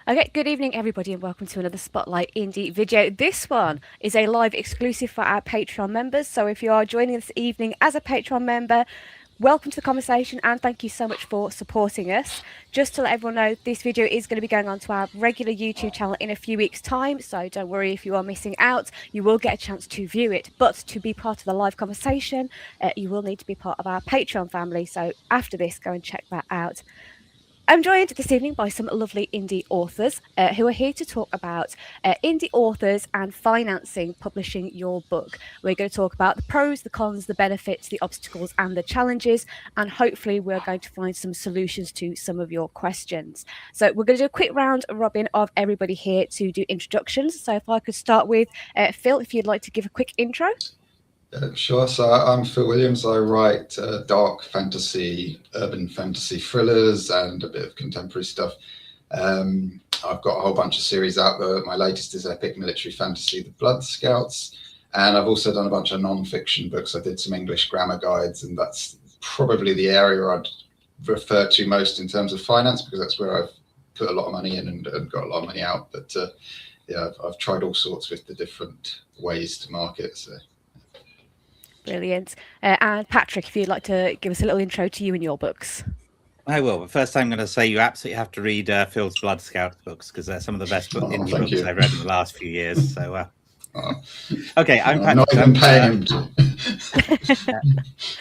Okay, good evening, everybody, and welcome to another Spotlight Indie video. This one is a live exclusive for our Patreon members. So if you are joining this evening as a Patreon member, welcome to the conversation and thank you so much for supporting us. Just to let everyone know, this video is going to be going on to our regular YouTube channel in a few weeks' time. So don't worry if you are missing out. You will get a chance to view it. But to be part of the live conversation, you will need to be part of our Patreon family. So after this, go and check that out. I'm joined this evening by some lovely indie authors who are here to talk about indie authors and financing publishing your book. We're going to talk about the pros, the cons, the benefits, the obstacles and the challenges, and hopefully we're going to find some solutions to some of your questions. So we're going to do a quick round robin of everybody here to do introductions. So if I could start with Phil, if you'd like to give a quick intro. Sure. So I'm Phil Williams. I write dark fantasy, urban fantasy thrillers, and a bit of contemporary stuff. I've got a whole bunch of series out there. My latest is epic military fantasy, The Blood Scouts, and I've also done a bunch of non-fiction books. I did some English grammar guides, and that's probably the area I'd refer to most in terms of finance, because that's where I've put a lot of money in and got a lot of money out. But yeah, I've tried all sorts with the different ways to market. So. Brilliant. And Patrick, if you'd like to give us a little intro to you and your books. I will, but first I'm going to say you absolutely have to read Phil's Blood Scout books, because they're some of the best indie books I've read in the last few years. So, okay, I'm Patrick. Not even paying him to.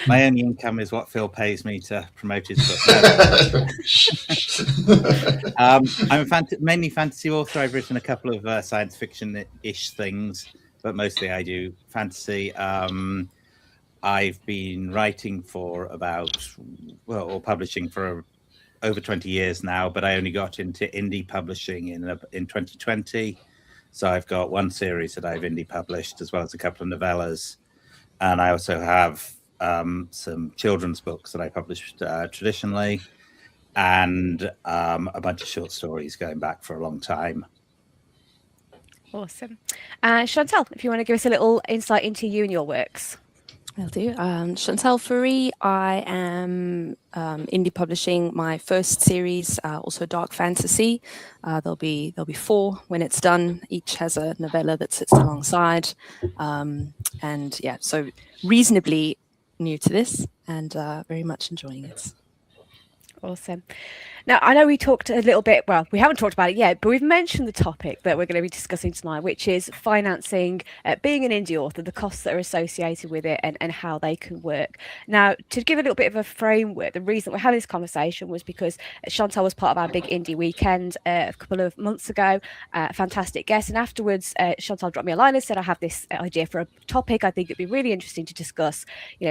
My only income is what Phil pays me to promote his book. I'm a mainly fantasy author. I've written a couple of science fiction-ish things, but mostly I do fantasy. I've been writing for or publishing for over 20 years now, but I only got into indie publishing in 2020. So I've got one series that I've indie published, as well as a couple of novellas. And I also have some children's books that I published traditionally, and a bunch of short stories going back for a long time. Awesome. Chantelle, if you want to give us a little insight into you and your works. Will do. Chantelle Fourie. I am indie publishing my first series, also dark fantasy. There'll be 4 when it's done. Each has a novella that sits alongside, and yeah, so reasonably new to this, and very much enjoying it. Awesome. Now, I know we talked a little bit, well, we haven't talked about it yet, but we've mentioned the topic that we're going to be discussing tonight, which is financing, being an indie author, the costs that are associated with it and how they can work. Now, to give a little bit of a framework, the reason we're having this conversation was because Chantelle was part of our big indie weekend a couple of months ago, fantastic guest. And afterwards, Chantelle dropped me a line and said, I have this idea for a topic. I think it'd be really interesting to discuss,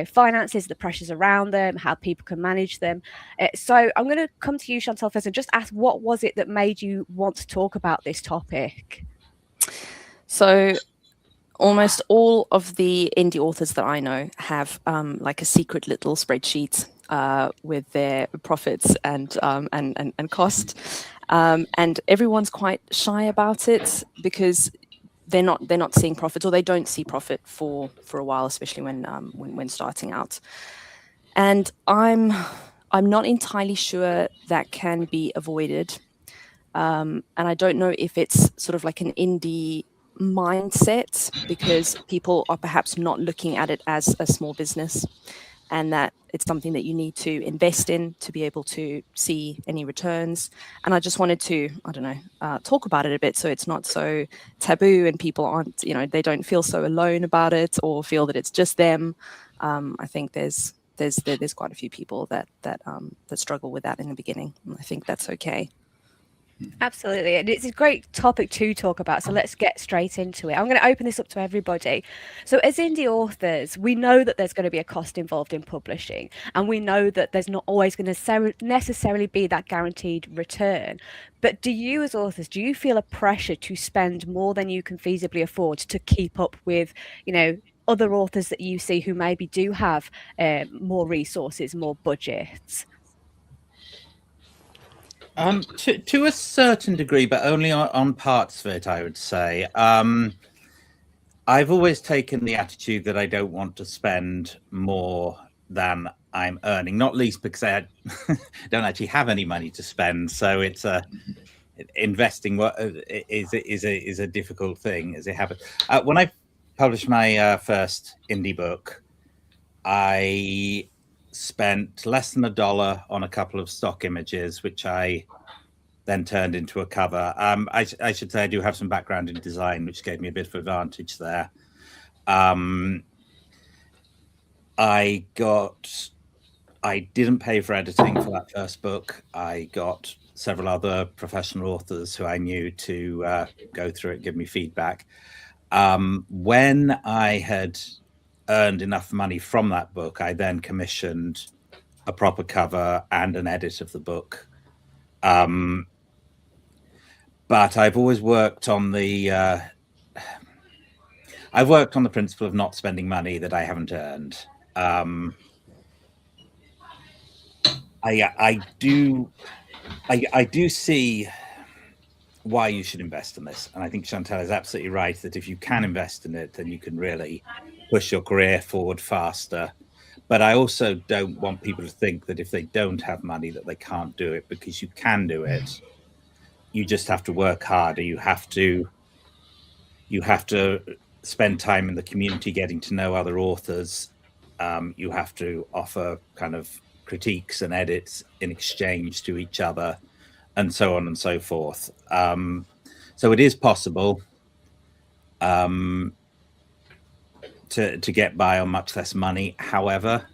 finances, the pressures around them, how people can manage them. So I'm going to come to you, Chantelle, first and just ask, what was it that made you want to talk about this topic? So almost all of the indie authors that I know have like a secret little spreadsheet with their profits and cost, and everyone's quite shy about it because they're not seeing profit, or they don't see profit for a while, especially when starting out. And I'm not entirely sure that can be avoided. And I don't know if it's sort of like an indie mindset, because people are perhaps not looking at it as a small business, and that it's something that you need to invest in to be able to see any returns. And I just wanted to, talk about it a bit, so it's not so taboo and people aren't, they don't feel so alone about it or feel that it's just them. I think there's quite a few people that struggle with that in the beginning, and I think that's okay. Absolutely, and it's a great topic to talk about, so let's get straight into it. I'm going to open this up to everybody. So as indie authors, we know that there's going to be a cost involved in publishing, and we know that there's not always going to necessarily be that guaranteed return. But do you as authors, do you feel a pressure to spend more than you can feasibly afford to keep up with, other authors that you see who maybe do have more resources, more budgets? To a certain degree, but only on parts of it, I would say. I've always taken the attitude that I don't want to spend more than I'm earning, not least because I don't actually have any money to spend. So it's investing is a difficult thing as it happens. When I published my first indie book, I spent less than $1 on a couple of stock images, which I then turned into a cover. I should say I do have some background in design, which gave me a bit of advantage there. I didn't pay for editing for that first book. I got several other professional authors who I knew to go through it, give me feedback. When I had earned enough money from that book, I then commissioned a proper cover and an edit of the book. But I've always worked on the principle of not spending money that I haven't earned. I do see why you should invest in this, and I think Chantelle is absolutely right that if you can invest in it, then you can really push your career forward faster. But I also don't want people to think that if they don't have money that they can't do it, because you can do it. You just have to work harder. You have to spend time in the community getting to know other authors. You have to offer kind of critiques and edits in exchange to each other, and so on and so forth. So it is possible to get by on much less money. However,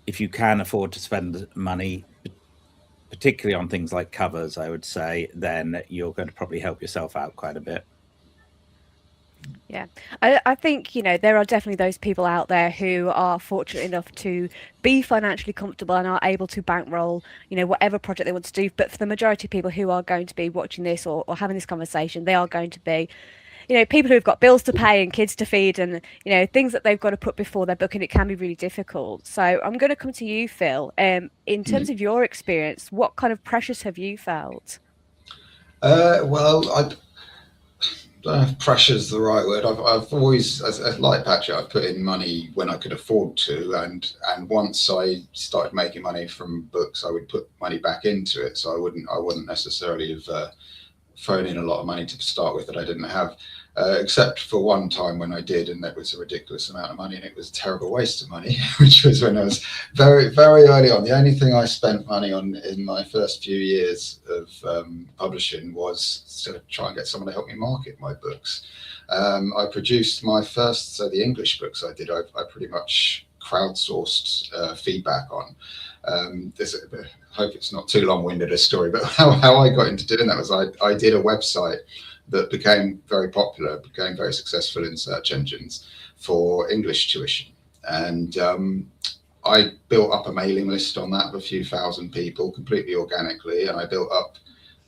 if you can afford to spend money, particularly on things like covers, I would say, then you're going to probably help yourself out quite a bit. Yeah, I think, you know, there are definitely those people out there who are fortunate enough to be financially comfortable and are able to bankroll, you know, whatever project they want to do. But for the majority of people who are going to be watching this or having this conversation, they are going to be, you know, people who've got bills to pay and kids to feed and, you know, things that they've got to put before their book, and it can be really difficult. So I'm going to come to you, Phil. In terms of your experience, what kind of pressures have you felt? Well, I don't know if pressure is the right word. I've always, as like Patrick, I've put in money when I could afford to, and once I started making money from books, I would put money back into it. So I wouldn't necessarily have thrown in a lot of money to start with that I didn't have, except for one time when I did, and that was a ridiculous amount of money, and it was a terrible waste of money, which was when I was very, very early on. The only thing I spent money on in my first few years of publishing was to try and get someone to help me market my books. I produced my first, so the English books I did, I pretty much crowdsourced feedback on. I hope it's not too long-winded a story, but how I got into doing that was I did a website that became very popular, became very successful in search engines for English tuition. And I built up a mailing list on that of a few thousand people completely organically. And I built up,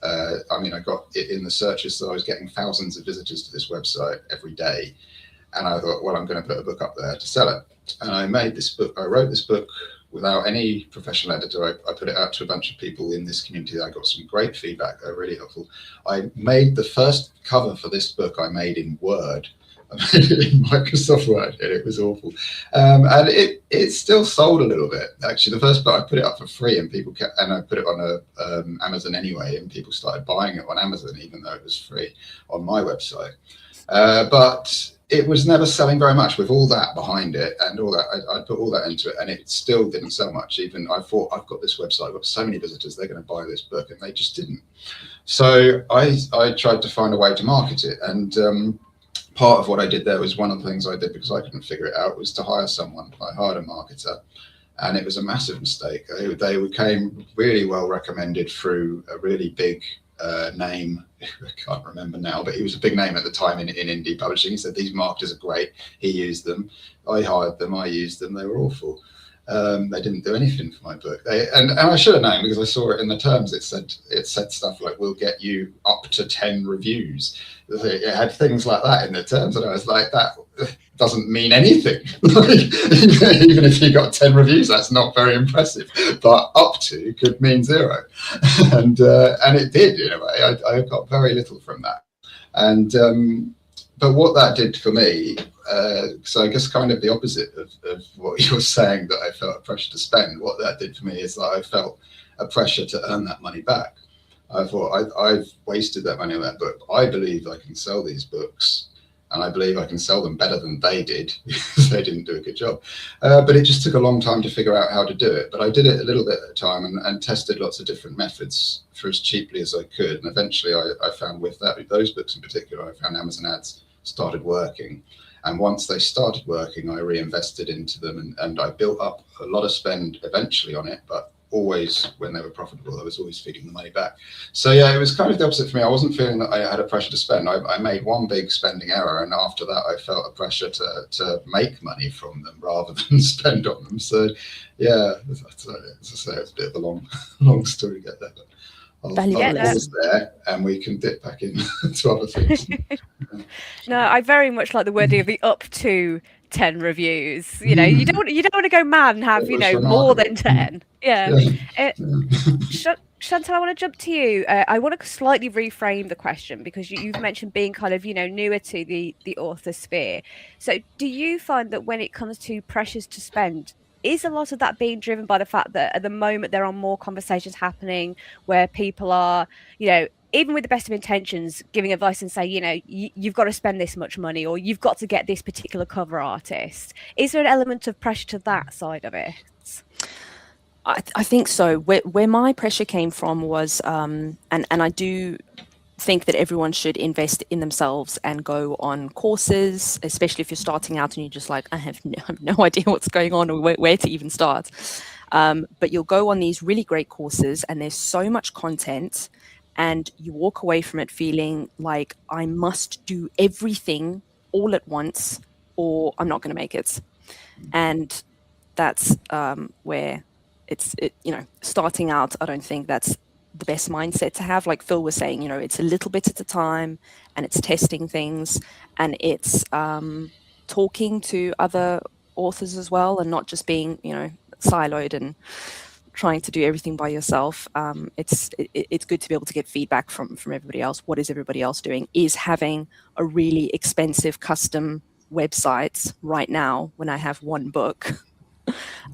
I got it in the searches, so I was getting thousands of visitors to this website every day. And I thought, well, I'm going to put a book up there to sell it. And I made this book, I wrote this book without any professional editor. I put it out to a bunch of people in this community. I got some great feedback. They were really helpful. I made the first cover for this book I made in Word. I made it in Microsoft Word, and it was awful. And it still sold a little bit. Actually, the first book I put it up for free, and people kept, and I put it on Amazon anyway, and people started buying it on Amazon, even though it was free on my website. But it was never selling very much with all that behind it and all that. I put all that into it, and it still didn't sell much. Even I thought, I've got this website, I've got so many visitors, they're going to buy this book, and they just didn't. So I tried to find a way to market it. And part of what I did there was, one of the things I did, because I couldn't figure it out, was to hire someone. I hired a marketer, and it was a massive mistake. They became really well recommended through a really big name. I can't remember now, but he was a big name at the time in indie publishing. He said, these marketers are great. He used them. I hired them. I used them. They were awful. They didn't do anything for my book. And I should have known, because I saw it in the terms. It said stuff like, we'll get you up to 10 reviews. It had things like that in the terms, and I was like, that doesn't mean anything. Even if you got 10 reviews, that's not very impressive. But up to could mean 0, and it did in a way. I got very little from that, and but what that did for me, so I guess kind of the opposite of what you were saying, that I felt a pressure to spend. What that did for me is that I felt a pressure to earn that money back. I thought I've wasted that money on that book. I believe I can sell these books, and I believe I can sell them better than they did because they didn't do a good job. But it just took a long time to figure out how to do it. But I did it a little bit at a time and tested lots of different methods for as cheaply as I could. And eventually I found with those books in particular, I found Amazon ads started working. And once they started working, I reinvested into them and I built up a lot of spend eventually on it, but always when they were profitable, I was always feeding the money back. So yeah, it was kind of the opposite for me. I wasn't feeling that I had a pressure to spend. I made one big spending error, and after that I felt a pressure to make money from them rather than spend on them. So yeah, as I say, it's a bit of a long story to get there. But I'll pause there and we can dip back into other things. No, I very much like the wording of the up to 10 reviews. You know, you don't want to go mad and have, more than 10. Yeah. Chantelle, I want to jump to you. I want to slightly reframe the question because you've mentioned being kind of, newer to the author sphere. So do you find that when it comes to pressures to spend, is a lot of that being driven by the fact that at the moment there are more conversations happening where people are, even with the best of intentions, giving advice and say, you've got to spend this much money or you've got to get this particular cover artist? Is there an element of pressure to that side of it? I think so. Where my pressure came from was, and I do think that everyone should invest in themselves and go on courses, especially if you're starting out and you're just like, I have no idea what's going on or where to even start. But you'll go on these really great courses and there's so much content and you walk away from it feeling like I must do everything all at once or I'm not going to make it. And that's where starting out, I don't think that's the best mindset to have. Like Phil was saying, it's a little bit at a time and it's testing things and it's talking to other authors as well and not just being, siloed and trying to do everything by yourself. It's good to be able to get feedback from everybody else. What is everybody else doing? Is having a really expensive custom website right now when I have one book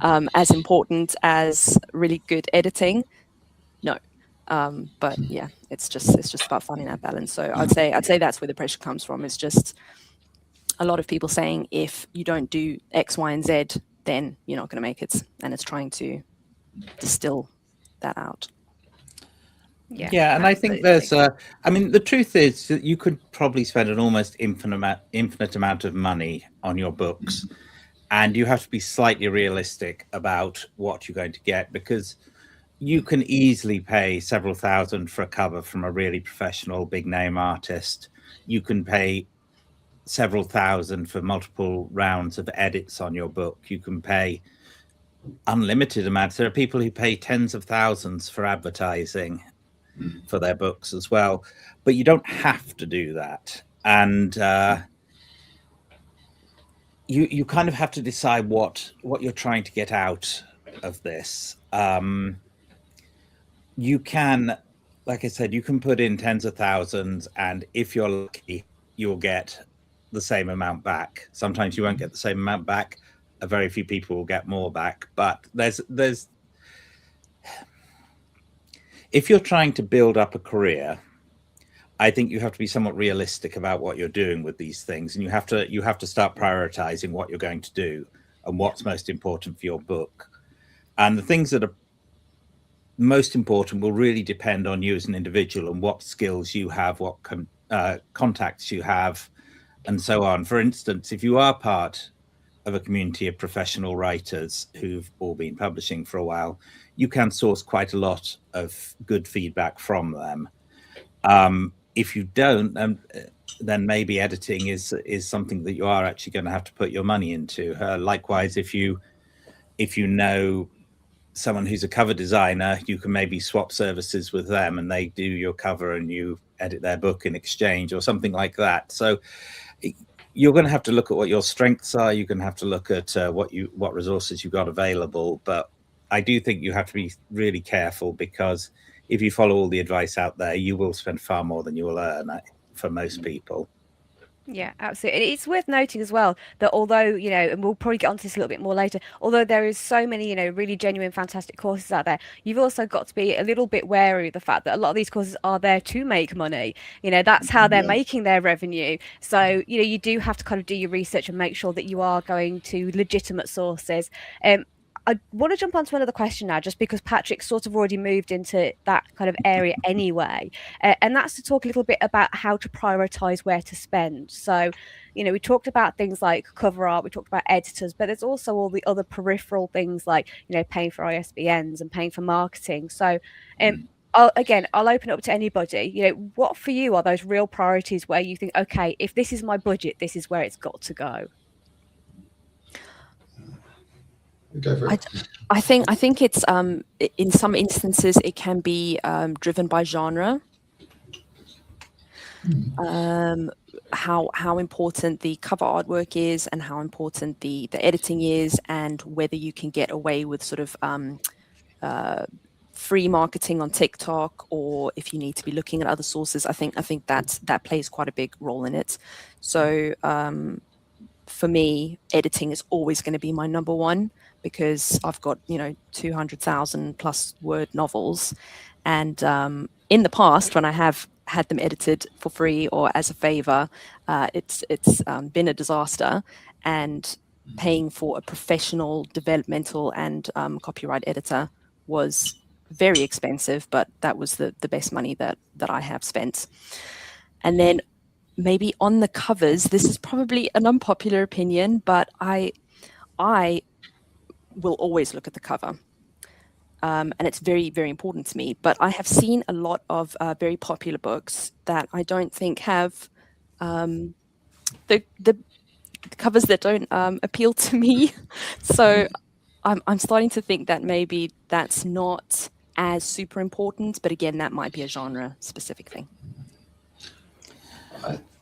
as important as really good editing? No. But yeah, it's just about finding that balance. So I'd say that's where the pressure comes from. It's just a lot of people saying if you don't do X, Y, and Z, then you're not going to make it. And it's trying to distill that out. Yeah, and I think there's the truth is that you could probably spend an almost infinite amount of money on your books, and you have to be slightly realistic about what you're going to get, because you can easily pay several thousand for a cover from a really professional big name artist. You can pay several thousand for multiple rounds of edits on your book. You can pay unlimited amounts. There are people who pay tens of thousands for advertising for their books as well, but you don't have to do that. And you kind of have to decide what you're trying to get out of this. You can, like I said, you can put in tens of thousands, and if you're lucky, you'll get the same amount back. Sometimes you won't get the same amount back. A very few people will get more back. But there's if you're trying to build up a career, I think you have to be somewhat realistic about what you're doing with these things, and you have to start prioritizing what you're going to do and what's most important for your book. And the things that are most important will really depend on you as an individual and what skills you have, what contacts you have, and so on. For instance, if you are part of a community of professional writers who've all been publishing for a while, you can source quite a lot of good feedback from them. If you don't, then maybe editing is something that you are actually going to have to put your money into. Likewise, if you know someone who's a cover designer, you can maybe swap services with them and they do your cover and you edit their book in exchange or something like that. So you're going to have to look at what your strengths are. You're going to have to look at what resources you've got available. But I do think you have to be really careful, because if you follow all the advice out there, you will spend far more than you will earn for most people. Yeah, absolutely. It's worth noting as well that although, and we'll probably get onto this a little bit more later, although there is so many, really genuine, fantastic courses out there, you've also got to be a little bit wary of the fact that a lot of these courses are there to make money. That's how they're Yeah. making their revenue. So, you do have to kind of do your research and make sure that you are going to legitimate sources. I want to jump onto another question now, just because Patrick sort of already moved into that kind of area anyway. And that's to talk a little bit about how to prioritize where to spend. So, we talked about things like cover art, we talked about editors, but there's also all the other peripheral things like, paying for ISBNs and paying for marketing. So, I'll open it up to anybody. What for you are those real priorities where you think, okay, if this is my budget, this is where it's got to go? Go for it. I think it's in some instances it can be driven by genre. How important the cover artwork is and how important the editing is, and whether you can get away with sort of free marketing on TikTok, or if you need to be looking at other sources. I think that plays quite a big role in it. So for me, editing is always going to be my number one, because I've got 200,000 plus word novels, and in the past, when I have had them edited for free or as a favor, it's been a disaster. And paying for a professional developmental and copyright editor was very expensive, but that was the best money that I have spent. And then maybe on the covers, this is probably an unpopular opinion, but I will always look at the cover. And it's very, very important to me. But I have seen a lot of very popular books that I don't think have the covers that don't appeal to me. So I'm starting to think that maybe that's not as super important. But again, that might be a genre specific thing.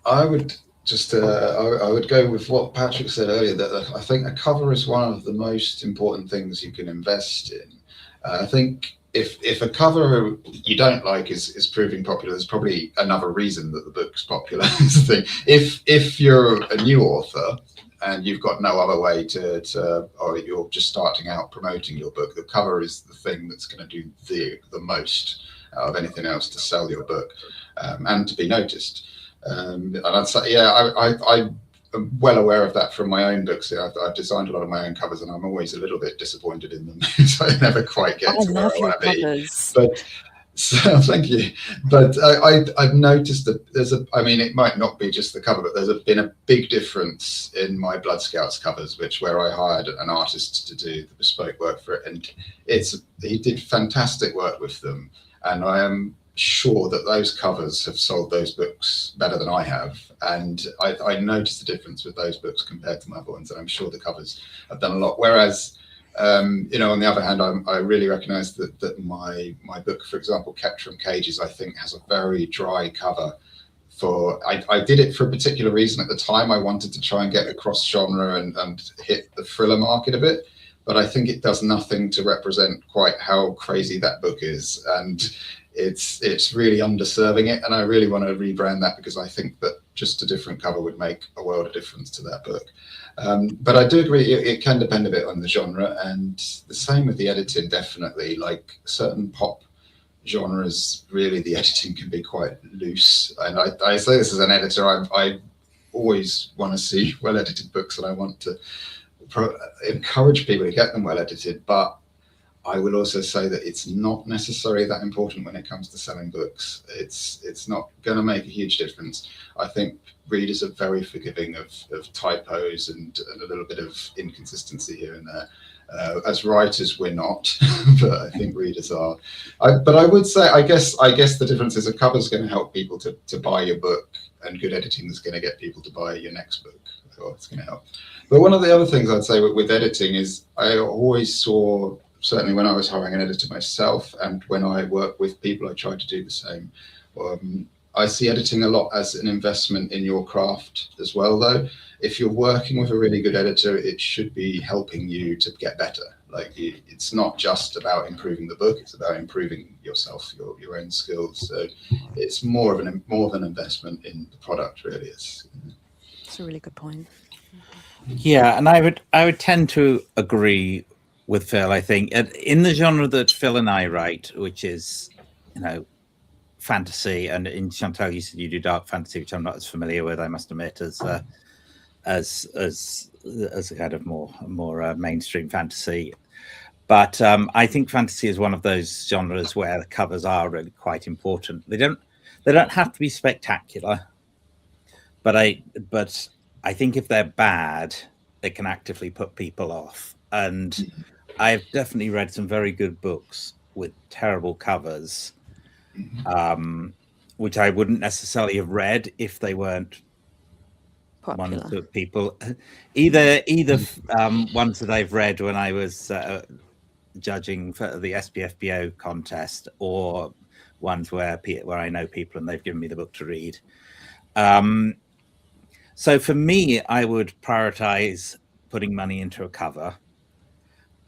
I would just I would go with what Patrick said earlier, that I think a cover is one of the most important things you can invest in. I think if a cover you don't like is proving popular, there's probably another reason that the book's popular. Is the thing. If you're a new author and you've got no other way to or you're just starting out promoting your book, the cover is the thing that's going to do the most out of anything else to sell your book and to be noticed. And I'd say, yeah, I'm well aware of that from my own books. I've designed a lot of my own covers, and I'm always a little bit disappointed in them. So I never quite get to where I want to be. But so, thank you. But I've noticed that it might not be just the cover, but there's been a big difference in my Blood Scouts covers, where I hired an artist to do the bespoke work for it, and he did fantastic work with them, and I am sure that those covers have sold those books better than I have, and I noticed the difference with those books compared to my other ones, and I'm sure the covers have done a lot. Whereas on the other hand, I really recognize that my book, for example, Kept from Cages, I think has a very dry cover. I did it for a particular reason at the time. I wanted to try and get across genre and hit the thriller market a bit, but I think it does nothing to represent quite how crazy that book is, and it's really underserving it, and I really want to rebrand that, because I think that just a different cover would make a world of difference to that book. But I do agree it can depend a bit on the genre, and the same with the editing, definitely. Like certain pop genres, really the editing can be quite loose, and I say this as an editor, I always want to see well edited books, and I want to encourage people to get them well edited, but I will also say that it's not necessarily that important when it comes to selling books. It's not going to make a huge difference. I think readers are very forgiving of typos and a little bit of inconsistency here and there. As writers, we're not, but I think readers are. But I would say, I guess the difference is a cover is going to help people to buy your book, and good editing is going to get people to buy your next book. So it's going to help. But one of the other things I'd say with editing is I always saw, certainly when I was hiring an editor myself, and when I work with people, I try to do the same. I see editing a lot as an investment in your craft as well, though. If you're working with a really good editor, it should be helping you to get better. Like it's not just about improving the book; it's about improving yourself, your own skills. So it's more of an investment in the product, really. That's a really good point. Yeah, and I would tend to agree with Phil. I think in the genre that Phil and I write, which is, you know, fantasy, and in Chantelle you said you do dark fantasy, which I'm not as familiar with, I must admit, as a kind of more mainstream fantasy. But I think fantasy is one of those genres where the covers are really quite important. They don't have to be spectacular, but I think if they're bad, they can actively put people off. And I've definitely read some very good books with terrible covers, which I wouldn't necessarily have read if they weren't Popular. ones that people either ones that I've read when I was judging for the SPFBO contest, or ones where I know people and they've given me the book to read. So for me, I would prioritize putting money into a cover.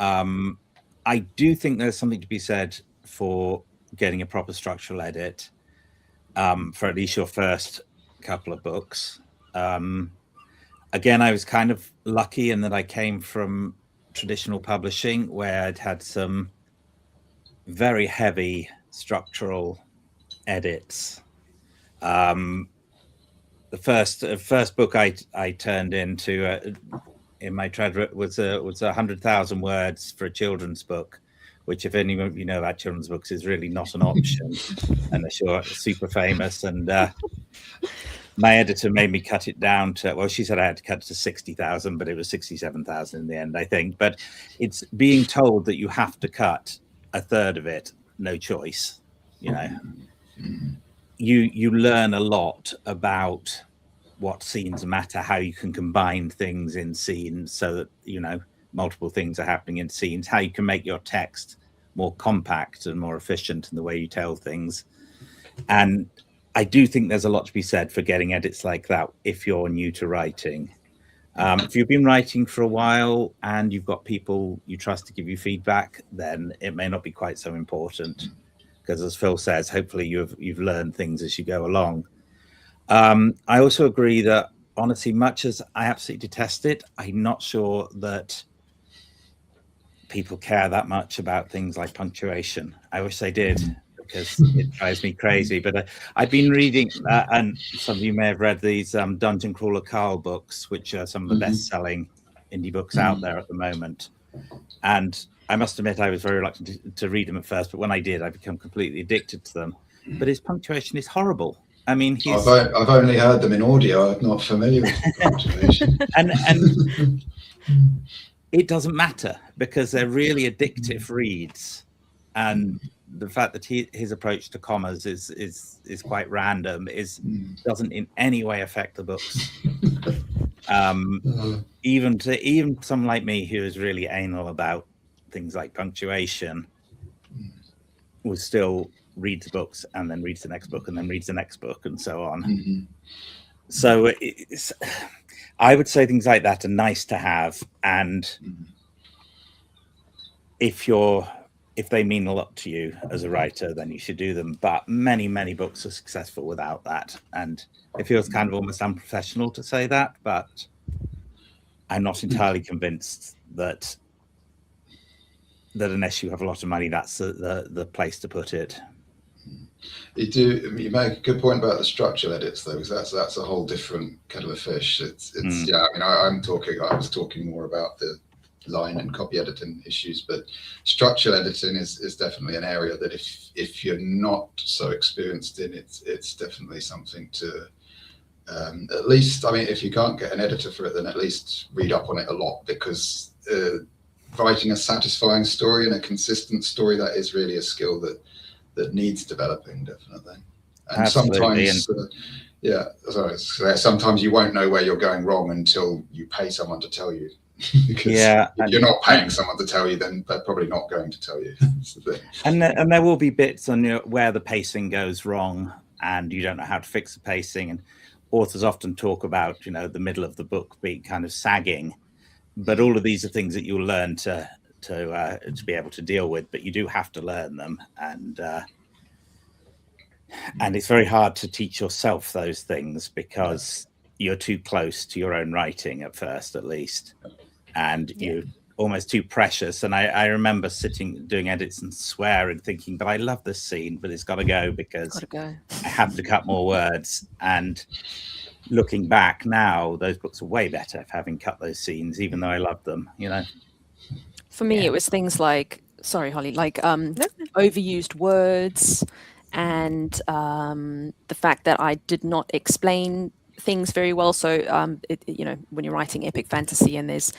I do think there's something to be said for getting a proper structural edit for at least your first couple of books. Again, I was kind of lucky in that I came from traditional publishing, where I'd had some very heavy structural edits. The first book I turned into in my trad was 100,000 words for a children's book, which, if any of you know about children's books, is really not an option unless you're super famous. And my editor made me cut it down to, well, she said I had to cut it to 60,000, but it was 67,000 in the end, I think. But it's being told that you have to cut a third of it, no choice. You know, you learn a lot about what scenes matter, how you can combine things in scenes so that, you know, multiple things are happening in scenes, how you can make your text more compact and more efficient in the way you tell things. And I do think there's a lot to be said for getting edits like that if you're new to writing. If you've been writing for a while and you've got people you trust to give you feedback, then it may not be quite so important, because, as Phil says, hopefully you've learned things as you go along. I also agree that, honestly, much as I absolutely detest it, I'm not sure that people care that much about things like punctuation. I wish they did, because it drives me crazy. But I've been reading, and some of you may have read these Dungeon Crawler Carl books, which are some of the best-selling indie books out there at the moment. And I must admit, I was very reluctant to read them at first, but when I did, I became completely addicted to them. But his punctuation is horrible. I mean, I've only heard them in audio. I'm not familiar with punctuation. and it doesn't matter, because they're really addictive reads. And the fact that his approach to commas is quite random doesn't in any way affect the books. Even someone like me, who is really anal about things like punctuation, will still read the books and then reads the next book and then reads the next book and so on. So I would say things like that are nice to have, and if they mean a lot to you as a writer, then you should do them. But many books are successful without that, and it feels kind of almost unprofessional to say that, but I'm not entirely convinced that unless you have a lot of money, that's the place to put it. You make a good point about the structural edits, though, because that's a whole different kettle of fish. Yeah. I mean, I was talking more about the line and copy editing issues, but structural editing is definitely an area that if you're not so experienced in, it's definitely something to at least. I mean, if you can't get an editor for it, then at least read up on it a lot, because writing a satisfying story and a consistent story, that is really a skill that needs developing, definitely. And absolutely. Sometimes you won't know where you're going wrong until you pay someone to tell you. Because if you're not paying someone to tell you, then they're probably not going to tell you. And there will be bits on where the pacing goes wrong and you don't know how to fix the pacing. And authors often talk about, the middle of the book being kind of sagging. But all of these are things that you'll learn to be able to deal with, but you do have to learn them, and it's very hard to teach yourself those things, because you're too close to your own writing at first, at least, and you're almost too precious. And I remember doing edits and swearing, thinking, but I love this scene, but it's got to go because I have to cut more words. And looking back now, those books are way better for having cut those scenes, even though I loved them, you know. For me, it was things like, sorry, Holly, like overused words, and the fact that I did not explain things very well. So, you know, when you're writing epic fantasy and there's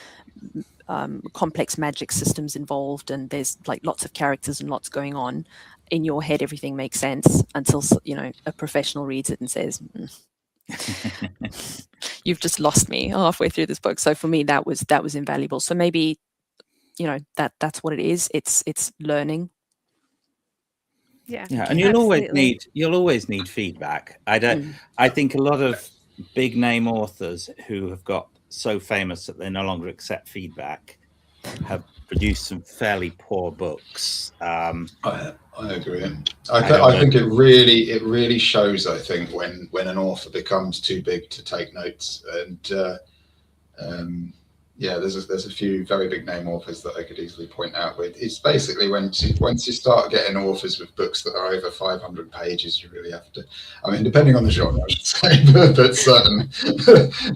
complex magic systems involved, and there's like lots of characters and lots going on, in your head everything makes sense until, you know, a professional reads it and says, you've just lost me halfway through this book. So for me, that was invaluable. So maybe, you know, that's what it is. It's learning. Yeah, and you'll always need feedback. I think a lot of big name authors who have got so famous that they no longer accept feedback have produced some fairly poor books. I agree. I think it really shows, I think, when an author becomes too big to take notes. And there's a few very big name authors that I could easily point out. With it's basically once you start getting authors with books that are over 500 pages, you really have to. I mean, depending on the genre, I should say, but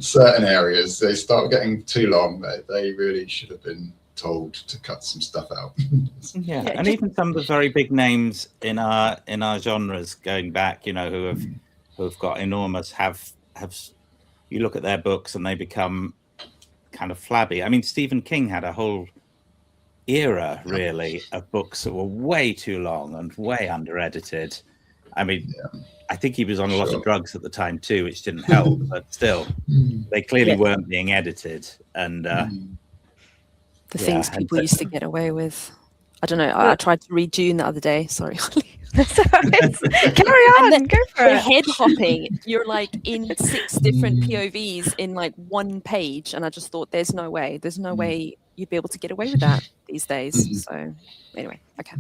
certain areas they start getting too long. They really should have been told to cut some stuff out. And even some of the very big names in our genres going back, you know, who have got enormous have you look at their books and they become kind of flabby. I mean, Stephen King had a whole era really of books that were way too long and way under edited. I mean, I think he was on a lot of drugs at the time too, which didn't help, but still they clearly weren't being edited. And the things people used to get away with. I don't know. I tried to read Dune the other day. Sorry, Holly. Carry on, go for it. Head hopping. You're like in 6 different POVs in like 1 page, and I just thought, there's no way you'd be able to get away with that these days. So, anyway, okay.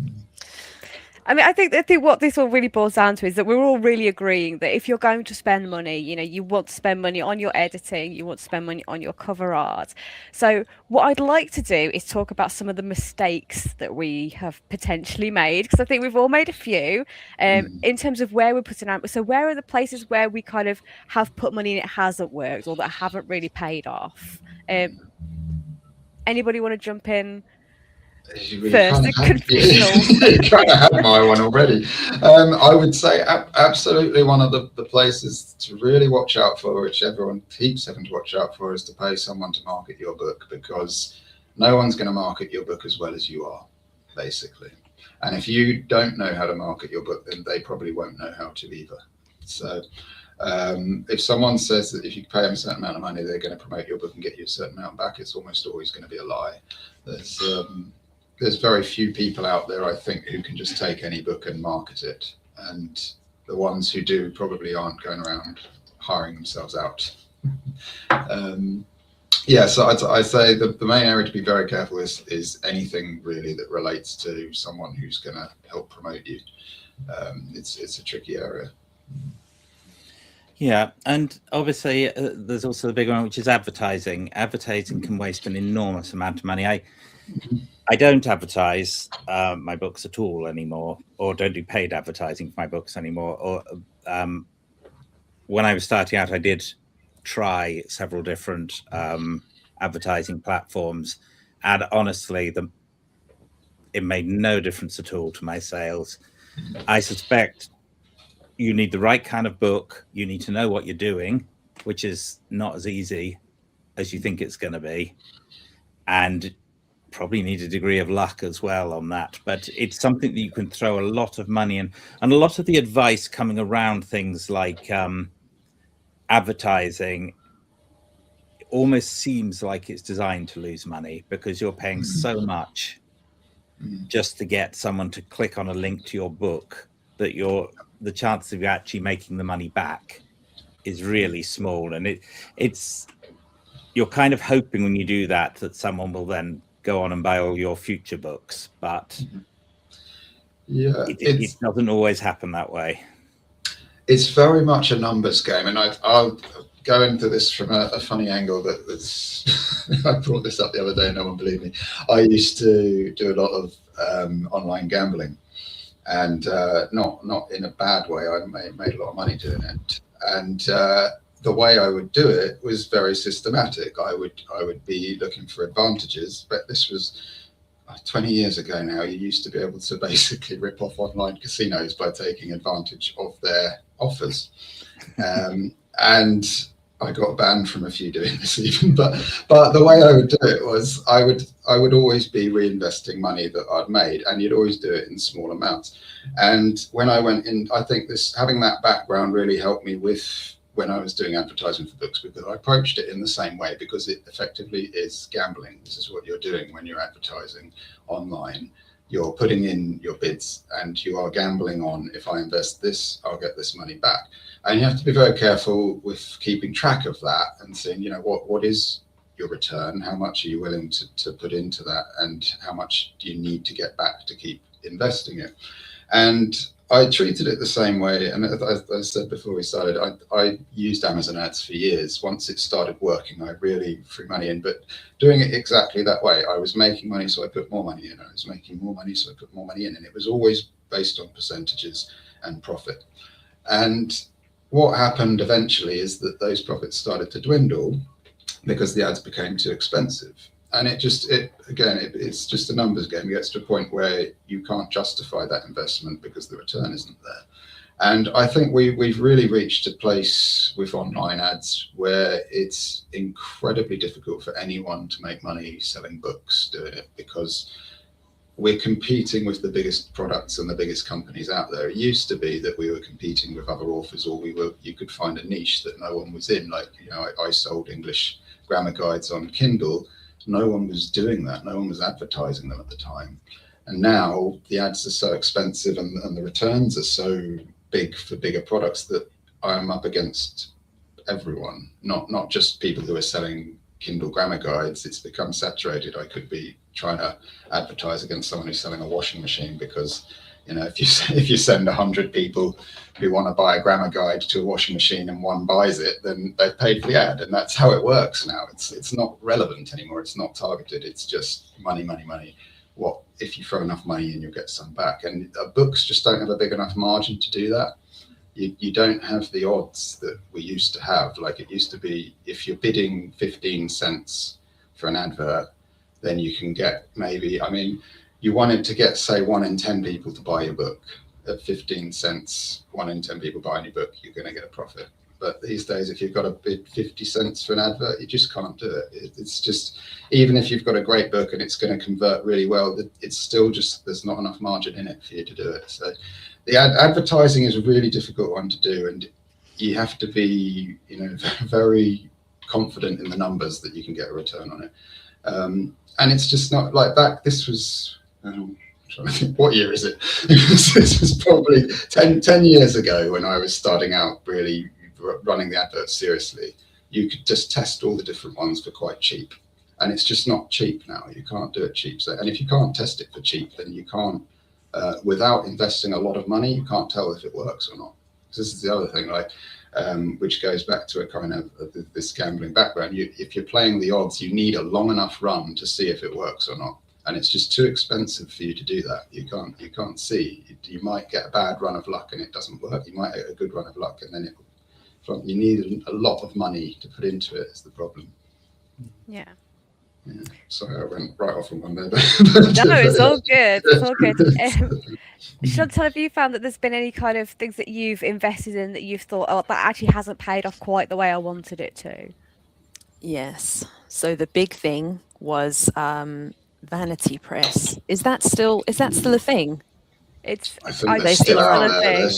I mean, I think what this all really boils down to is that we're all really agreeing that if you're going to spend money, you know, you want to spend money on your editing, you want to spend money on your cover art. So what I'd like to do is talk about some of the mistakes that we have potentially made, because I think we've all made a few in terms of where we're putting out. So where are the places where we kind of have put money and it hasn't worked, or that haven't really paid off? Anybody want to jump in? You kind of had my one already. I would say absolutely one of the places to really watch out for, which everyone keeps having to watch out for, is to pay someone to market your book, because no one's going to market your book as well as you are, basically. And if you don't know how to market your book, then they probably won't know how to either. So if someone says that if you pay them a certain amount of money, they're going to promote your book and get you a certain amount back, it's almost always going to be a lie. There's very few people out there, I think, who can just take any book and market it. And the ones who do probably aren't going around hiring themselves out. So I'd say the main area to be very careful is anything really that relates to someone who's going to help promote you. It's a tricky area. Yeah, and obviously there's also the big one, which is advertising. Advertising can waste an enormous amount of money. I don't advertise my books at all anymore, or don't do paid advertising for my books anymore. Or when I was starting out, I did try several different advertising platforms, and honestly, it made no difference at all to my sales. I suspect you need the right kind of book. You need to know what you're doing, which is not as easy as you think it's going to be, and probably need a degree of luck as well on that. But it's something that you can throw a lot of money in, and a lot of the advice coming around things like advertising almost seems like it's designed to lose money, because you're paying so much just to get someone to click on a link to your book that the chance of you actually making the money back is really small. And it's you're kind of hoping when you do that someone will then go on and buy all your future books, but it doesn't always happen that way. It's very much a numbers game, and go into this from a funny angle that's I brought this up the other day, no one believed me. I used to do a lot of online gambling, and not in a bad way. I made a lot of money doing it, and the way I would do it was very systematic. I would be looking for advantages, but this was 20 years ago now. You used to be able to basically rip off online casinos by taking advantage of their offers, and I got banned from a few doing this even. But the way I would do it was I would always be reinvesting money that I'd made, and you'd always do it in small amounts. And when I went in, I think having that background really helped me with when I was doing advertising for books, because I approached it in the same way, because it effectively is gambling. This is what you're doing when you're advertising online. You're putting in your bids and you are gambling on, if I invest this, I'll get this money back. And you have to be very careful with keeping track of that and saying, you know, what is your return? How much are you willing to put into that? And how much do you need to get back to keep investing it? And I treated it the same way. And as I said before we started, I used Amazon ads for years. Once it started working, I really threw money in, but doing it exactly that way. I was making money, so I put more money in. I was making more money, so I put more money in. And it was always based on percentages and profit. And what happened eventually is that those profits started to dwindle because the ads became too expensive. And it's just a numbers game. It gets to a point where you can't justify that investment because the return isn't there. And I think we've really reached a place with online ads where it's incredibly difficult for anyone to make money selling books doing it, because we're competing with the biggest products and the biggest companies out there. It used to be that we were competing with other authors, or you could find a niche that no one was in. Like, you know, I sold English grammar guides on Kindle. No one was doing that. No one was advertising them at the time. And now the ads are so expensive and the returns are so big for bigger products that I'm up against everyone, not just people who are selling Kindle grammar guides. It's become saturated. I could be trying to advertise against someone who's selling a washing machine, because, you know, if you send 100 people who want to buy a grammar guide to a washing machine and one buys it, then they've paid for the ad. And that's how it works now. It's not relevant anymore. It's not targeted. It's just money, money, money. What if you throw enough money in, you'll get some back. And books just don't have a big enough margin to do that. You don't have the odds that we used to have. Like, it used to be, if you're bidding 15 cents for an advert, then you can get maybe, I mean, you wanted to get, say, 1 in 10 people to buy your book. At 15 cents, 1 in 10 people buying your book, you're going to get a profit. But these days, if you've got to bid 50 cents for an advert, you just can't do it. It's just, even if you've got a great book and it's going to convert really well, it's still just, there's not enough margin in it for you to do it. So the advertising is a really difficult one to do, and you have to be, you know, very confident in the numbers that you can get a return on it. And it's just not like back. This was, I'm trying to think, what year is it? This was probably 10 years ago when I was starting out really running the adverts seriously. You could just test all the different ones for quite cheap. And it's just not cheap now. You can't do it cheap. So, and if you can't test it for cheap, then you can't, without investing a lot of money, you can't tell if it works or not. So this is the other thing, like, which goes back to a kind of this gambling background. If you're playing the odds, you need a long enough run to see if it works or not. And it's just too expensive for you to do that. You can't see. You might get a bad run of luck and it doesn't work. You might get a good run of luck and then you need a lot of money to put into it, is the problem. Yeah. Yeah. Sorry, I went right off on one there. No, it's all good. It's all good. Chantelle, have you found that there's been any kind of things that you've invested in that you've thought, oh, that actually hasn't paid off quite the way I wanted it to? Yes. So the big thing was Vanity Press. Is that still a thing? I think they're still out there.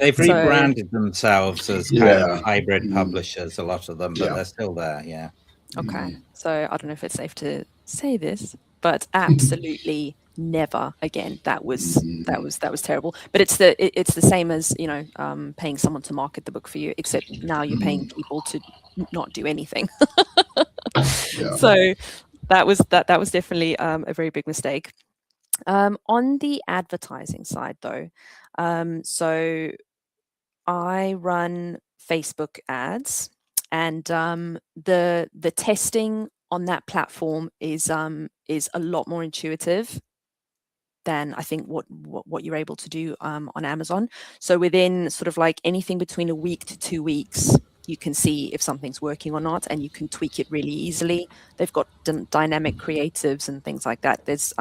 They've rebranded themselves as kind of hybrid publishers, a lot of them, but they're still there. Yeah. Okay. So I don't know if it's safe to say this, but absolutely never again. That was terrible. But it's the same as, you know, paying someone to market the book for you, except now you're paying people to not do anything. So that was definitely a very big mistake. On the advertising side, though, so I run Facebook ads, and the testing on that platform is a lot more intuitive than I think what you're able to do on Amazon. So within sort of like anything between a week to 2 weeks, you can see if something's working or not, and you can tweak it really easily. They've got dynamic creatives and things like that. There's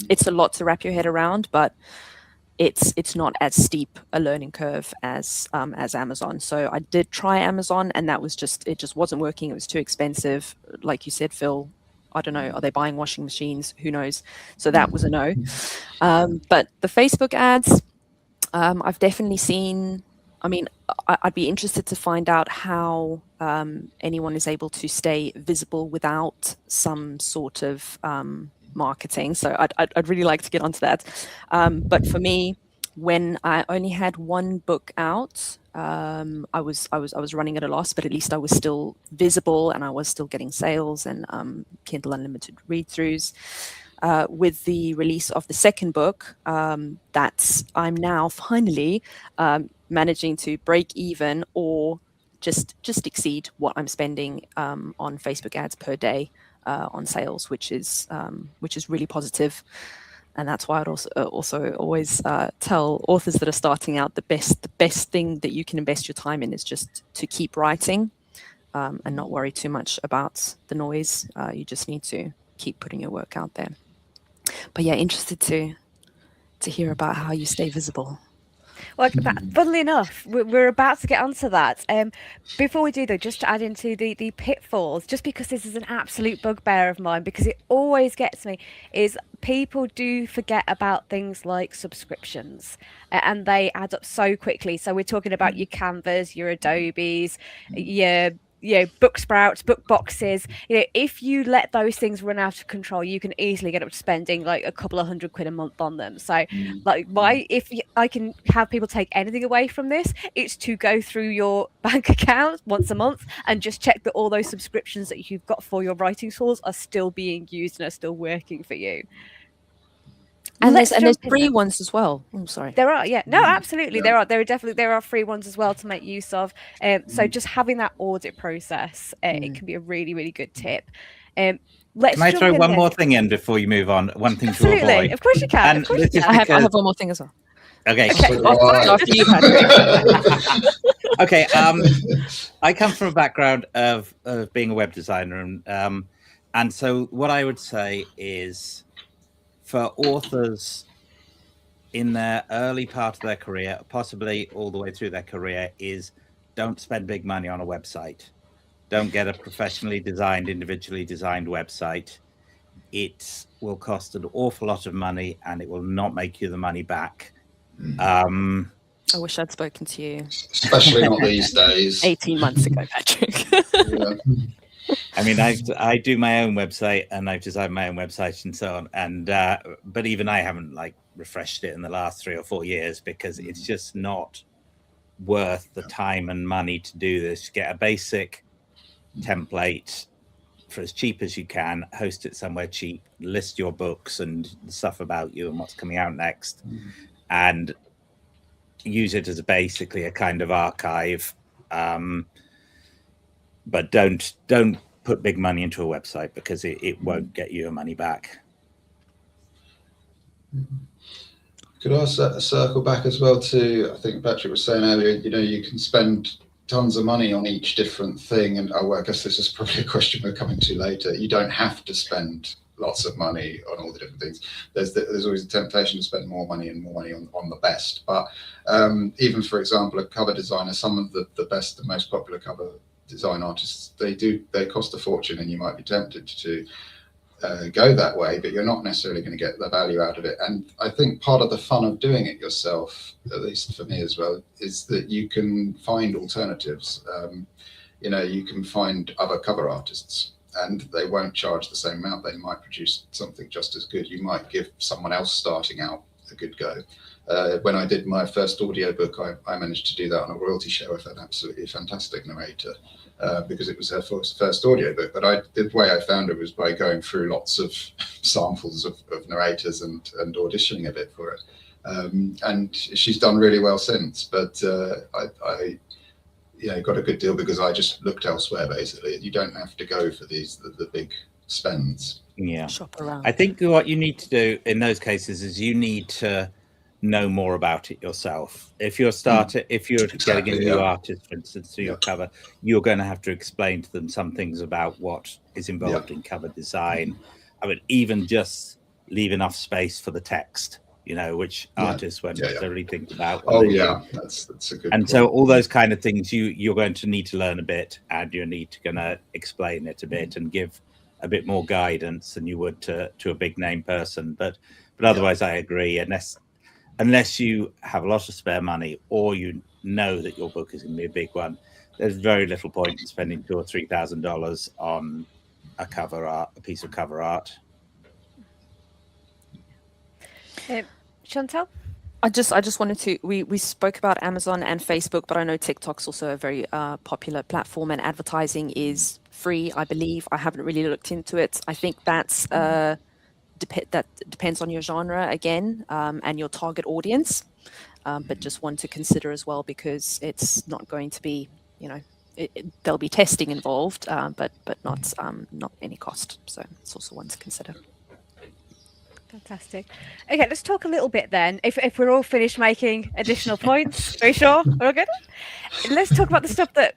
it's a lot to wrap your head around, but it's not as steep a learning curve as Amazon. So I did try Amazon, and it just wasn't working. It was too expensive. Like you said, Phil, I don't know, are they buying washing machines? Who knows? So that was a no. But the Facebook ads, I've definitely seen. I mean, I'd be interested to find out how anyone is able to stay visible without some sort of marketing. So I'd really like to get onto that. But for me, when I only had one book out, I was running at a loss, but at least I was still visible and I was still getting sales and Kindle Unlimited read-throughs. With the release of the second book, I'm now finally managing to break even or just exceed what I'm spending on Facebook ads per day on sales, which is really positive. And that's why I'd also always tell authors that are starting out the best thing that you can invest your time in is just to keep writing and not worry too much about the noise. You just need to keep putting your work out there. But yeah, interested to hear about how you stay visible. Well, funnily enough, we're about to get onto that. Before we do, though, just to add into the pitfalls, just because this is an absolute bugbear of mine, because it always gets me, is people do forget about things like subscriptions, and they add up so quickly. So we're talking about your Canvas, your Adobes, your book sprouts, book boxes. If you let those things run out of control, you can easily get up to spending like a couple of £100 a month on them. So like if I can have people take anything away from this, it's to go through your bank account once a month and just check that all those subscriptions that you've got for your writing tools are still being used and are still working for you. And there's free ones as well. I'm sorry. There are, yeah. No, absolutely. Yeah. There are free ones as well to make use of. So just having that audit process, it can be a really, really good tip. Can I throw one more thing in before you move on? One thing to avoid. Of course you can. Of course you can. I have one more thing as well. Okay. After you, Patrick. Okay. I come from a background of being a web designer, and so what I would say is, for authors in their early part of their career, possibly all the way through their career, is don't spend big money on a website. Don't get a professionally designed, individually designed website. It will cost an awful lot of money and it will not make you the money back. I wish I'd spoken to you. Especially not these days. 18 months ago, Patrick. Yeah. I mean, I do my own website and I've designed my own website and so on. And but even I haven't refreshed it in the last 3 or 4 years because it's just not worth the time and money to do this. Get a basic template for as cheap as you can, host it somewhere cheap, list your books and stuff about you and what's coming out next, and use it as basically a kind of archive. But don't put big money into a website because it won't get you your money back. Could I circle back as well to, I think Patrick was saying earlier, you can spend tons of money on each different thing. And I guess this is probably a question we're coming to later. You don't have to spend lots of money on all the different things. There's always a temptation to spend more money on the best. But even, for example, a cover designer, some of the best, the most popular cover design artists, they cost a fortune, and you might be tempted to go that way, but you're not necessarily going to get the value out of it. And I think part of the fun of doing it yourself, at least for me as well, is that you can find alternatives. You can find other cover artists and they won't charge the same amount. They might produce something just as good. You might give someone else starting out a good go. When I did my first audiobook, I managed to do that on a royalty show with an absolutely fantastic narrator, because it was her first audiobook. But the way I found it was by going through lots of samples of narrators and auditioning a bit for it. And she's done really well since. But I got a good deal because I just looked elsewhere. Basically, you don't have to go for the big spends. Yeah, Shop around. I think what you need to do in those cases is you need to know more about it yourself. If you're getting a new artist, for instance, to your cover, you're going to have to explain to them some things about what is involved in cover design. I mean, even just leave enough space for the text, which artists won't necessarily think about. That's a good And point. so all those kind of things you're going to need to learn a bit, and you're going to explain it a bit and give a bit more guidance than you would to a big name person. But otherwise, I agree. Unless you have a lot of spare money, or you know that your book is going to be a big one, there's very little point in spending $2,000 or $3,000 on a piece of cover art. Chantelle? I just wanted to, we spoke about Amazon and Facebook, but I know TikTok's also a very popular platform, and advertising is free, I believe. I haven't really looked into it. I think that's that depends on your genre again, and your target audience, but just one to consider as well, because it's not going to be, there'll be testing involved, but not any cost. So it's also one to consider. Fantastic. Okay, let's talk a little bit then. If we're all finished making additional points, are we sure? We're all good? Let's talk about the stuff that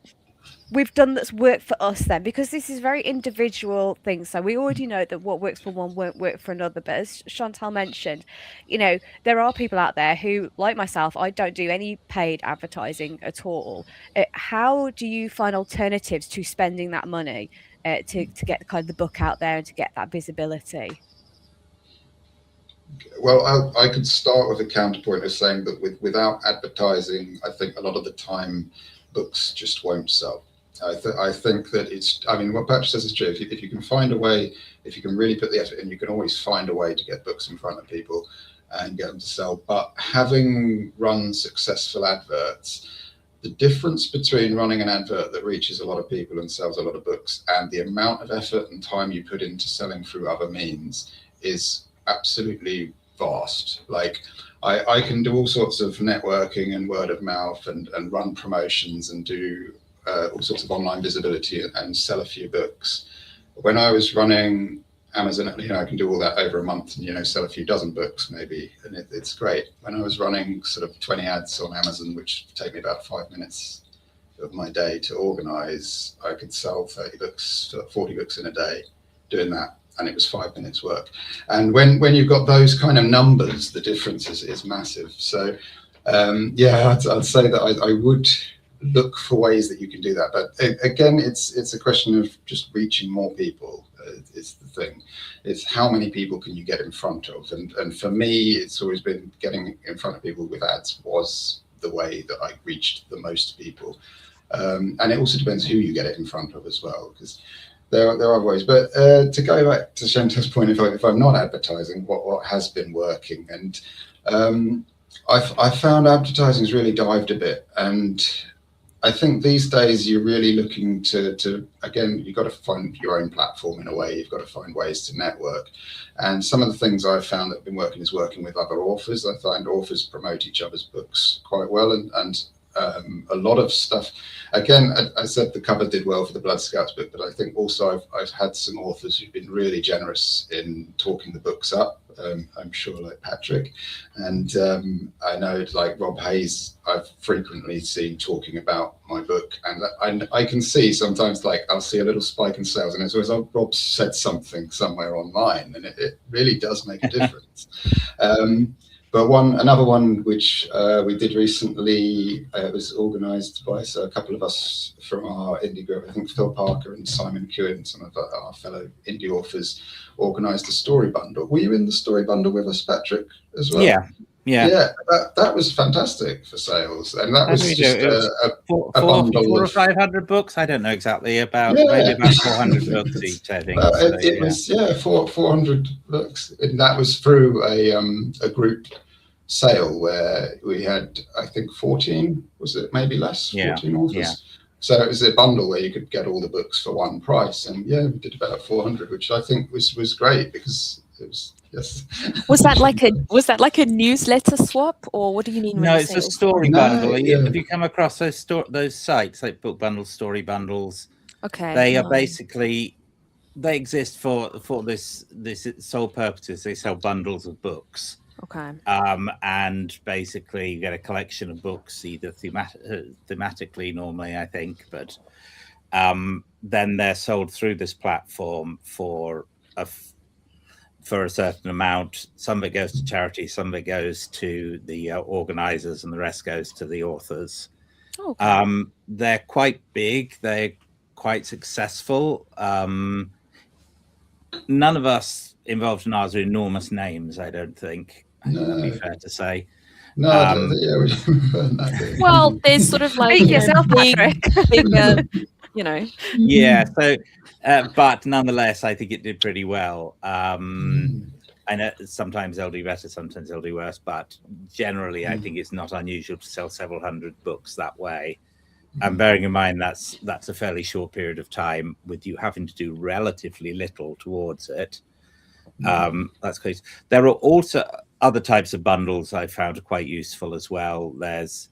we've done that's worked for us then, because this is very individual things. So we already know that what works for one won't work for another. But as Chantelle mentioned, there are people out there who, like myself, I don't do any paid advertising at all. How do you find alternatives to spending that money to get kind of the book out there and to get that visibility? Well, I could start with a counterpoint of saying that without advertising, I think a lot of the time books just won't sell. I think that what Patrick says is true. If you can find a way, if you can really put the effort in, you can always find a way to get books in front of people and get them to sell. But having run successful adverts, the difference between running an advert that reaches a lot of people and sells a lot of books and the amount of effort and time you put into selling through other means is absolutely vast. Like I can do all sorts of networking and word of mouth and run promotions and do all sorts of online visibility and sell a few books. When I was running Amazon, I can do all that over a month and sell a few dozen books maybe, and it's great. When I was running sort of 20 ads on Amazon, which take me about 5 minutes of my day to organize, I could sell 30 books, 40 books in a day doing that. And it was 5 minutes work. And when you've got those kind of numbers, the difference is massive. So I'd say that I would look for ways that you can do that. But again, it's a question of just reaching more people. It's the thing. It's how many people can you get in front of? And for me, it's always been getting in front of people with ads was the way that I reached the most people. And it also depends who you get it in front of as well, because there are ways. But to go back to Chantelle's point, if I'm not advertising, what has been working? And I found advertising's really dived a bit. And I think these days you're really looking to again, you've got to find your own platform in a way. You've got to find ways to network. And some of the things I've found that have been working is working with other authors. I find authors promote each other's books quite well, and a lot of stuff. Again, I said the cover did well for the Blood Scouts book, but I think also I've had some authors who've been really generous in talking the books up. I'm sure, like Patrick, and I know like Rob Hayes, I've frequently seen talking about my book, and I can see sometimes like I'll see a little spike in sales, and it's always, oh, Rob said something somewhere online, and it really does make a difference. But another one which we did recently, was organised by a couple of us from our indie group. I think Phil Parker and Simon Kewen, some of our fellow indie authors, organised a story bundle. Were you in the story bundle with us, Patrick, as well? Yeah. That was fantastic for sales, and that was just a bundle 400 or of 500 books. I don't know exactly, maybe about 400 books each. I think it was 400 books, and that was through a group sale where we had, I think, 14, was it maybe less, 14 authors. Yeah. So it was a bundle where you could get all the books for one price, and we did about 400, which I think was great, because it was yes. Was that like a newsletter swap, or what do you mean? When No, you it's say a story No, bundle. yeah. Have you come across those sites like book bundles, story bundles? Okay. They are no. basically, they exist for this sole purposes. They sell bundles of books. Okay. And basically you get a collection of books, either thematically normally, I think, but then they're sold through this platform for a certain amount. Some of it goes to charity, some of it goes to the organizers, and the rest goes to the authors. Okay. They're quite big, they're quite successful. None of us involved in ours are enormous names, I don't think. I think that'd be fair to say. No, yeah. Well, there's sort of like Speak yourself, Patrick. you know. Yeah. So, but nonetheless, I think it did pretty well. I know sometimes they'll do better, sometimes they'll do worse, but generally, I think it's not unusual to sell several hundred books that way. And bearing in mind that's a fairly short period of time, with you having to do relatively little towards it. That's crazy. There are also other types of bundles I found quite useful as well. There's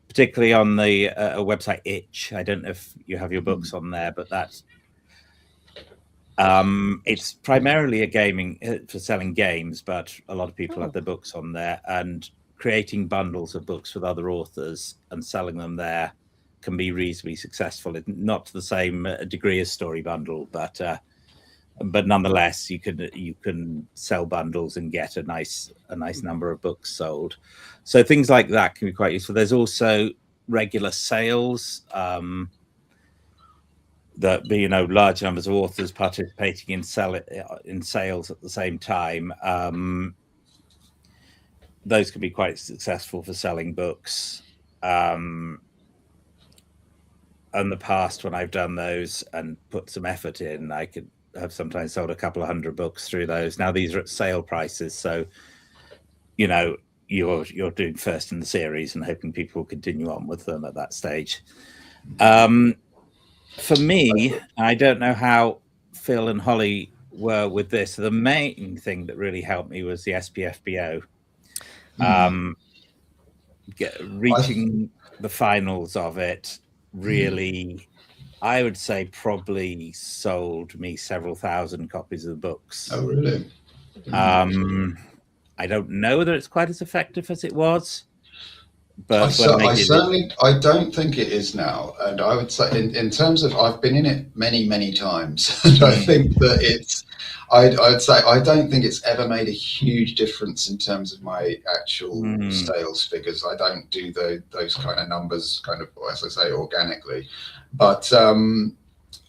particularly on the website Itch. I don't know if you have your books on there, but that's it's primarily a gaming for selling games, but a lot of people have their books on there, and creating bundles of books with other authors and selling them there can be reasonably successful. Not to the same degree as Story Bundle, but nonetheless, you can sell bundles and get a nice number of books sold. So things like that can be quite useful. There's also regular sales, that be, large numbers of authors participating in sales at the same time. Those can be quite successful for selling books. In the past, when I've done those and put some effort in, I could have sometimes sold a couple of hundred books through those. Now these are at sale prices, so you're doing first in the series and hoping people will continue on with them at that stage. For me, I don't know how Phil and Holly were with this. The main thing that really helped me was the SPFBO. Reaching the finals of it really, I would say, probably sold me several thousand copies of the books. Oh, really? I don't know whether it's quite as effective as it was, but I don't think it is now. And I would say, in terms of, I've been in it many, many times, and I think that I'd say I don't think it's ever made a huge difference in terms of my actual sales figures. I don't do those kind of numbers, kind of, as I say, organically. But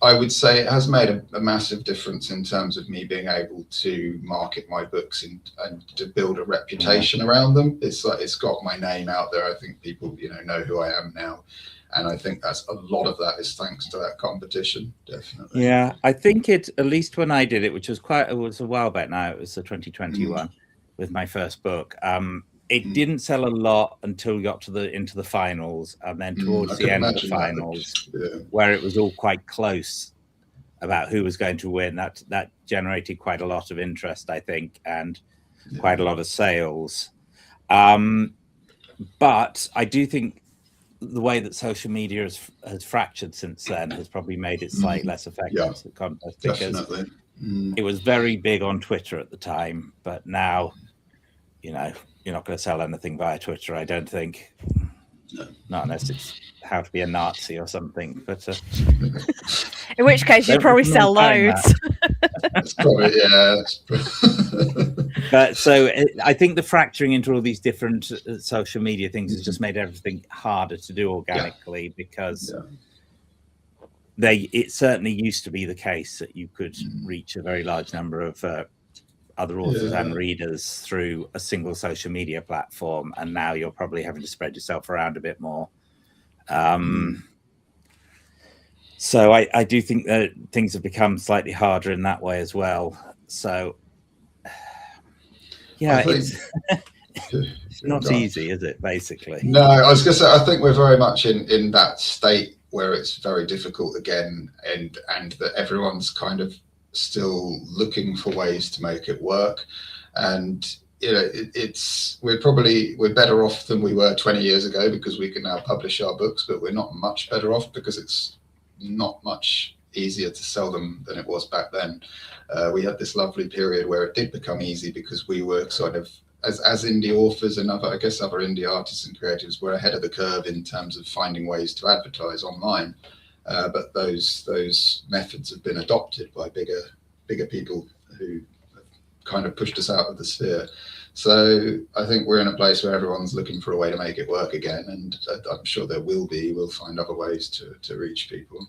I would say it has made a massive difference in terms of me being able to market my books and to build a reputation around them. It's got my name out there. I think people, know who I am now. And I think that's a lot of that is thanks to that competition, definitely. Yeah, I think it, at least when I did it, which was a while back now, it was the 2021 with my first book. It didn't sell a lot until we got into the finals, and then towards the end of the finals, where it was all quite close about who was going to win. That generated quite a lot of interest, I think, and quite a lot of sales. But I do think the way that social media has fractured since then has probably made it slightly less effective to the contest, because it was very big on Twitter at the time, but now, you're not going to sell anything via Twitter, I don't think. No. Not unless it's how to be a Nazi or something. But in which case, you'd probably sell loads. That's probably, But so I think the fracturing into all these different social media things has just made everything harder to do organically, because it certainly used to be the case that you could reach a very large number of other authors and readers through a single social media platform, and now you're probably having to spread yourself around a bit more. So I do think that things have become slightly harder in that way as well. So it's not easy, is it, basically? No, I was going to say, I think we're very much in that state where it's very difficult again, and that everyone's kind of still looking for ways to make it work. And we're better off than we were 20 years ago because we can now publish our books, but we're not much better off because it's not much easier to sell them than it was back then. We had this lovely period where it did become easy because we were sort of, as indie authors and other indie artists and creatives, were ahead of the curve in terms of finding ways to advertise online. But those methods have been adopted by bigger people who have kind of pushed us out of the sphere. So I think we're in a place where everyone's looking for a way to make it work again, and I'm sure we'll find other ways to reach people.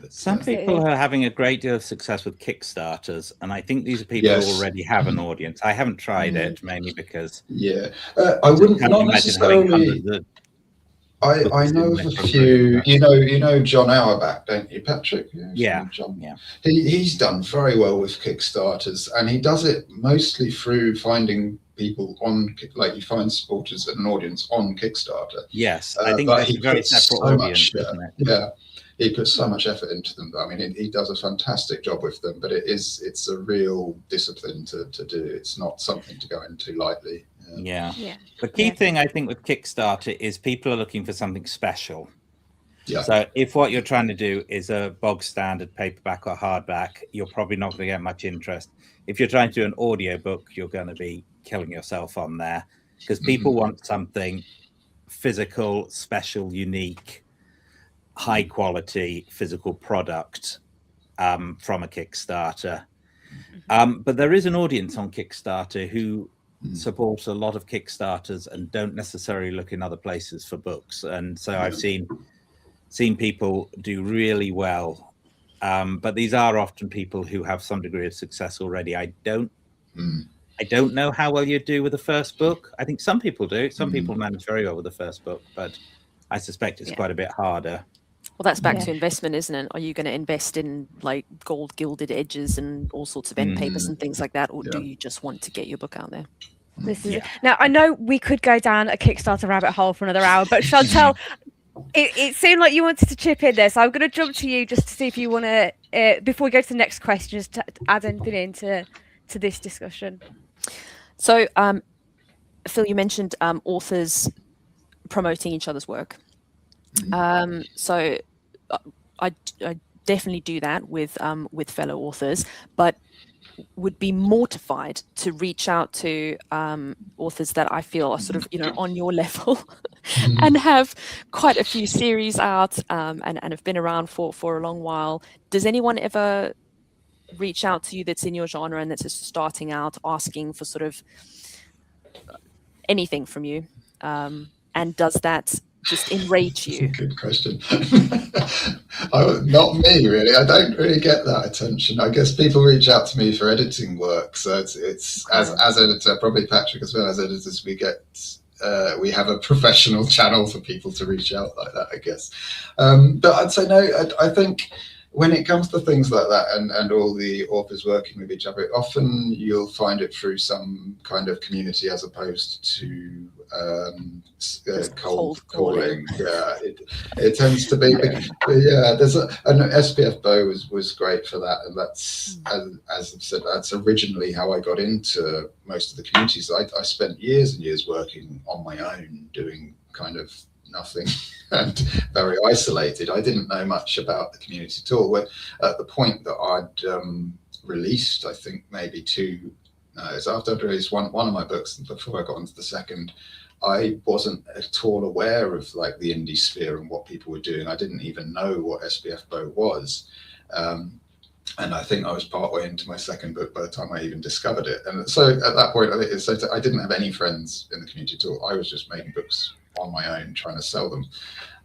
Some people are having a great deal of success with Kickstarters, and I think these are people who already have an audience. I haven't tried it, mainly because I wouldn't not necessarily. I know of a few. You know John Auerbach, don't you, Patrick? Yeah. John. Yeah. He's done very well with Kickstarters, and he does it mostly through finding people on, like, you find supporters and an audience on Kickstarter. Yes, I think that's a very separate audience, isn't it? Yeah. He puts so much effort into them. I mean, he does a fantastic job with them, but it's a real discipline to do. It's not something to go into lightly. Yeah. The key thing I think with Kickstarter is people are looking for something special. Yeah. So if what you're trying to do is a bog standard paperback or hardback, you're probably not going to get much interest. If you're trying to do an audiobook, you're going to be killing yourself on there because people want something physical, special, unique, high quality physical product from a Kickstarter. But there is an audience on Kickstarter who support a lot of Kickstarters and don't necessarily look in other places for books. And so I've seen people do really well. But these are often people who have some degree of success already. I don't know how well you do with the first book. I think some people do. Some people manage very well with the first book, but I suspect it's quite a bit harder. Well, that's back to investment, isn't it? Are you going to invest in like gold gilded edges and all sorts of end papers and things like that, or do you just want to get your book out there? Now, I know we could go down a Kickstarter rabbit hole for another hour, but Chantelle, it seemed like you wanted to chip in there, so I'm going to jump to you just to see if you want to, before we go to the next question, just to add anything into this discussion. So, Phil, you mentioned authors promoting each other's work. So I definitely do that with fellow authors, but would be mortified to reach out to authors that I feel are sort of, on your level and have quite a few series out and have been around for a long while. Does anyone ever reach out to you that's in your genre and that's just starting out, asking for sort of anything from you? And does that just enrage you? That's a good question. Not me, really. I don't really get that attention. I guess people reach out to me for editing work, so it's as editor, probably Patrick as well, as editors, we have a professional channel for people to reach out like that, I guess. But I'd say no. I think when it comes to things like that and all the authors working with each other, often you'll find it through some kind of community as opposed to cold calling. Yeah, it tends to be. There's an SPF Bow was great for that, and that's as I've said, that's originally how I got into most of the communities. I spent years and years working on my own, doing kind of nothing and very isolated. I didn't know much about the community at all. At the point that I'd released, I think maybe it's after I'd released one of my books, and before I got into the second, I wasn't at all aware of like the indie sphere and what people were doing. I didn't even know what SPF Bow was. And I think I was partway into my second book by the time I even discovered it. And so at that point, I didn't have any friends in the community at all. I was just making books on my own, trying to sell them.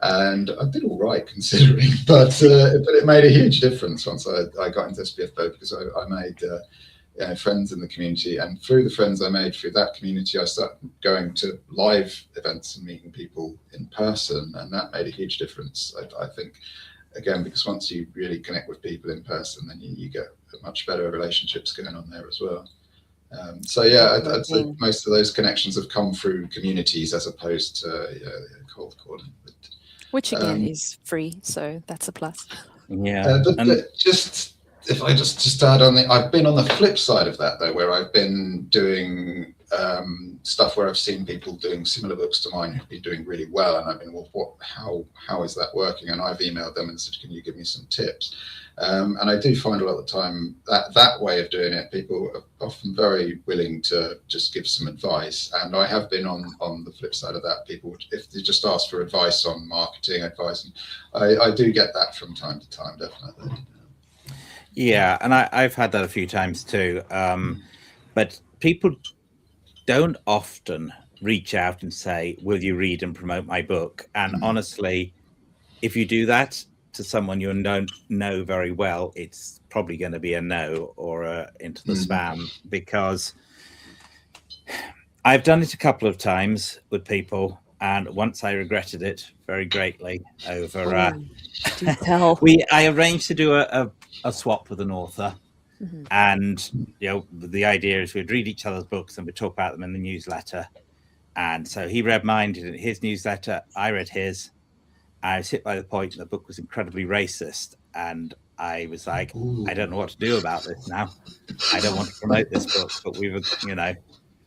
And I did all right considering, but it made a huge difference once I got into SPF Bow, because I made friends in the community. And through the friends I made through that community, I started going to live events and meeting people in person. And that made a huge difference, I think. Again, because once you really connect with people in person, then you get much better relationships going on there as well. I'd say most of those connections have come through communities as opposed to cold calling. Which again is free, so that's a plus. But just if I just add on I've been on the flip side of that though, where I've been doing stuff where I've seen people doing similar books to mine who've been doing really well, and I've been, well, how is that working? And I've emailed them and said, can you give me some tips? And I do find a lot of the time that way of doing it, people are often very willing to just give some advice. And I have been on the flip side of that. People, if they just ask for advice on marketing advice, and I do get that from time to time, definitely. Yeah, and I've had that a few times too. But people don't often reach out and say, will you read and promote my book? And honestly, if you do that to someone you don't know very well, it's probably going to be a no or into the spam, because I've done it a couple of times with people, and once I regretted it very greatly over I arranged to do a swap with an author. And the idea is we'd read each other's books and we'd talk about them in the newsletter. And so he read mine, did his newsletter, I read his. I was hit by the point that the book was incredibly racist, and I was like, ooh, I don't know what to do about this now. I don't want to promote this book, but we were,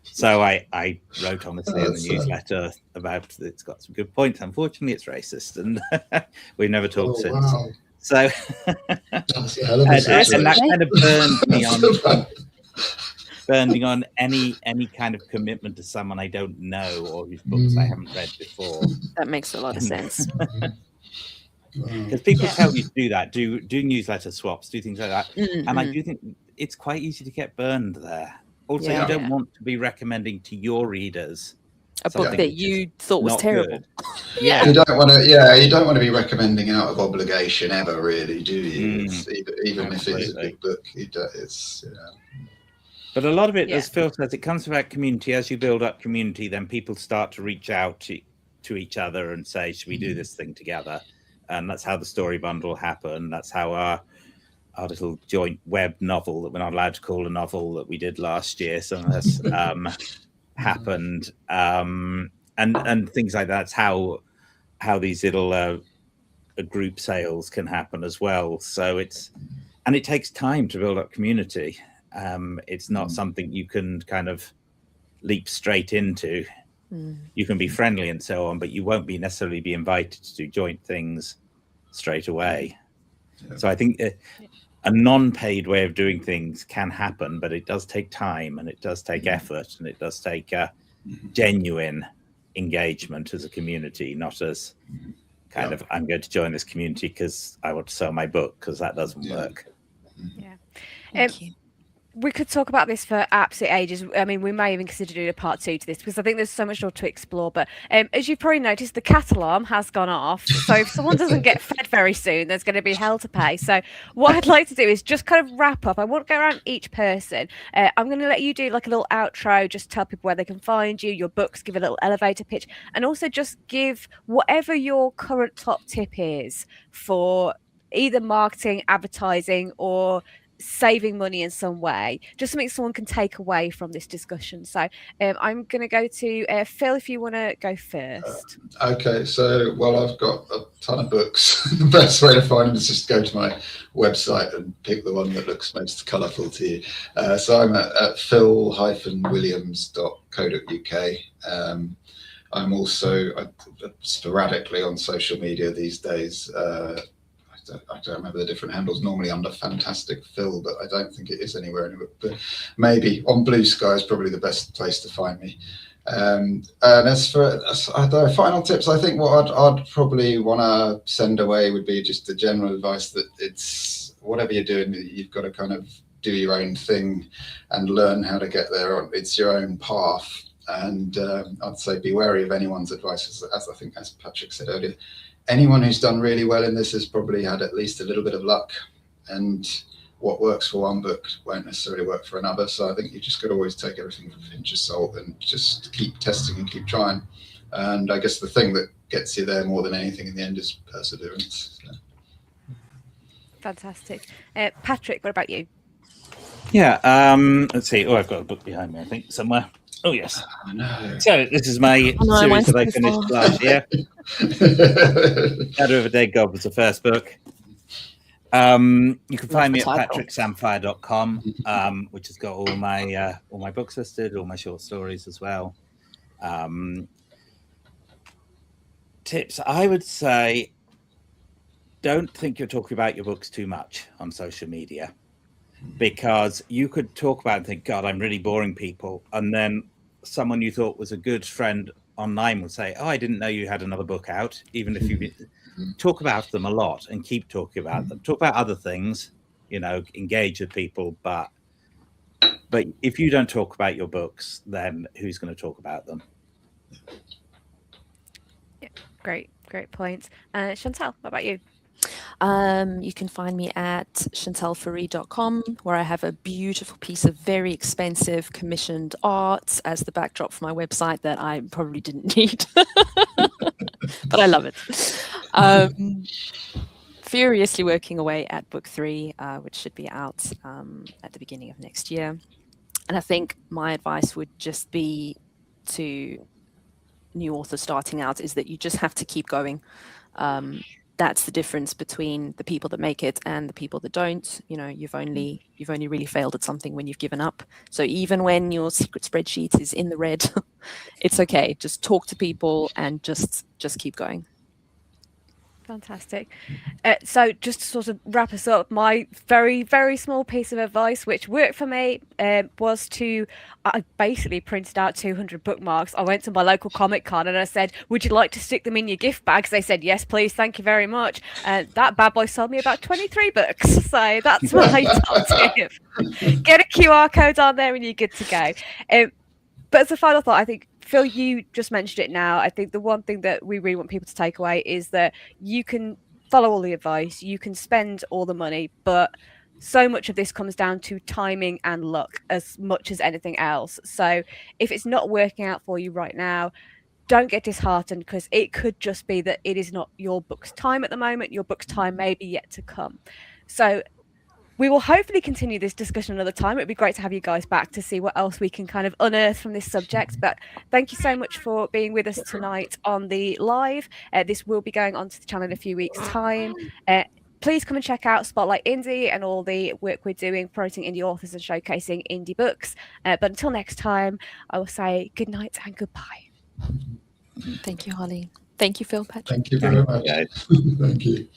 so I wrote honestly in the newsletter about it's got some good points. Unfortunately, it's racist, and we've never talked since. Wow. So and that kind of burned me on any kind of commitment to someone I don't know or whose books I haven't read before. That makes a lot of sense. Because people tell you to do that, do newsletter swaps, do things like that. And I do think it's quite easy to get burned there. Also, you don't want to be recommending to your readers a book that you thought was terrible. You don't want to. Yeah, you don't want to be recommending out of obligation ever, really, do you? Even if it's a good book, it's. But a lot of it, as Phil says, it comes about community. As you build up community, then people start to reach out to each other and say, "Should we do this thing together?" And that's how the story bundle happened. That's how our little joint web novel that we're not allowed to call a novel that we did last year, some of us happened, and things like that. That's how these little group sales can happen as well. So it takes time to build up community. It's not something you can kind of leap straight into. You can be friendly and so on, but you won't necessarily be invited to do joint things straight away. So I think a non-paid way of doing things can happen, but it does take time, and it does take effort, and it does take genuine engagement as a community, not as kind of, I'm going to join this community because I want to sell my book, because that doesn't work. Thank you. We could talk about this for absolute ages. I mean, we may even consider doing a part 2 to this, because I think there's so much more to explore. But as you've probably noticed, the cat alarm has gone off. So if someone doesn't get fed very soon, there's going to be hell to pay. So what I'd like to do is just kind of wrap up. I won't go around each person. I'm going to let you do like a little outro, just tell people where they can find you, your books, give a little elevator pitch, and also just give whatever your current top tip is for either marketing, advertising, or saving money in some way, just something someone can take away from this discussion. So I'm going to go to Phil, if you want to go first. Okay, so I've got a ton of books. The best way to find them is just go to my website and pick the one that looks most colourful to you. So I'm at phil-williams.co.uk. I'm also sporadically on social media these days. I don't remember the different handles, normally under Fantastic Phil, but I don't think it is anywhere. But maybe on Blue Sky is probably the best place to find me. And as for the final tips, I think what I'd probably want to send away would be just the general advice that it's whatever you're doing, you've got to kind of do your own thing and learn how to get there. It's your own path. And I'd say be wary of anyone's advice, as I think, as Patrick said earlier. Anyone who's done really well in this has probably had at least a little bit of luck, and what works for one book won't necessarily work for another. So I think you just got to always take everything with a pinch of salt and just keep testing and keep trying. And I guess the thing that gets you there more than anything in the end is perseverance. So. Fantastic. Patrick, what about you? Yeah, let's see. I've got a book behind me, I think, somewhere. Oh, yes. Oh, no. So this is my series that I finished last year. Shadow of a Dead God was the first book. You can find the me at title. patricksamphire.com, which has got all my books listed, all my short stories as well. Tips, I would say, don't think you're talking about your books too much on social media, because you could talk about it and think, God, I'm really boring people. And then someone you thought was a good friend online will say, oh, I didn't know you had another book out. Even if you talk about them a lot and keep talking about them, talk about other things, engage with people. But if you don't talk about your books, then who's going to talk about them? Yeah, great points. Chantelle, what about you? You can find me at chantellefourie.com, where I have a beautiful piece of very expensive commissioned art as the backdrop for my website that I probably didn't need, but I love it. Furiously working away at book 3, which should be out at the beginning of next year. And I think my advice would just be to new authors starting out is that you just have to keep going. That's the difference between the people that make it and the people that don't. You've only really failed at something when you've given up. So even when your secret spreadsheet is in the red, it's okay. Just talk to people and just keep going. Fantastic. So just to sort of wrap us up, my very, very small piece of advice, which worked for me, was I basically printed out 200 bookmarks. I went to my local Comic Con and I said, would you like to stick them in your gift bags? They said, yes, please. Thank you very much. And that bad boy sold me about 23 books. So that's my top tip. Get a QR code on there and you're good to go. But as a final thought, I think, Phil, you just mentioned it now. I think the one thing that we really want people to take away is that you can follow all the advice, you can spend all the money, but so much of this comes down to timing and luck as much as anything else. So if it's not working out for you right now, don't get disheartened, because it could just be that it is not your book's time at the moment. Your book's time may be yet to come. So we will hopefully continue this discussion another time. It'd be great to have you guys back to see what else we can kind of unearth from this subject. But thank you so much for being with us tonight on the live. This will be going onto the channel in a few weeks' time. Please come and check out Spotlight Indie and all the work we're doing promoting indie authors and showcasing indie books. But until next time, I will say good night and goodbye. Thank you, Holly. Thank you, Phil, Patrick. Thank you very much. Thank you.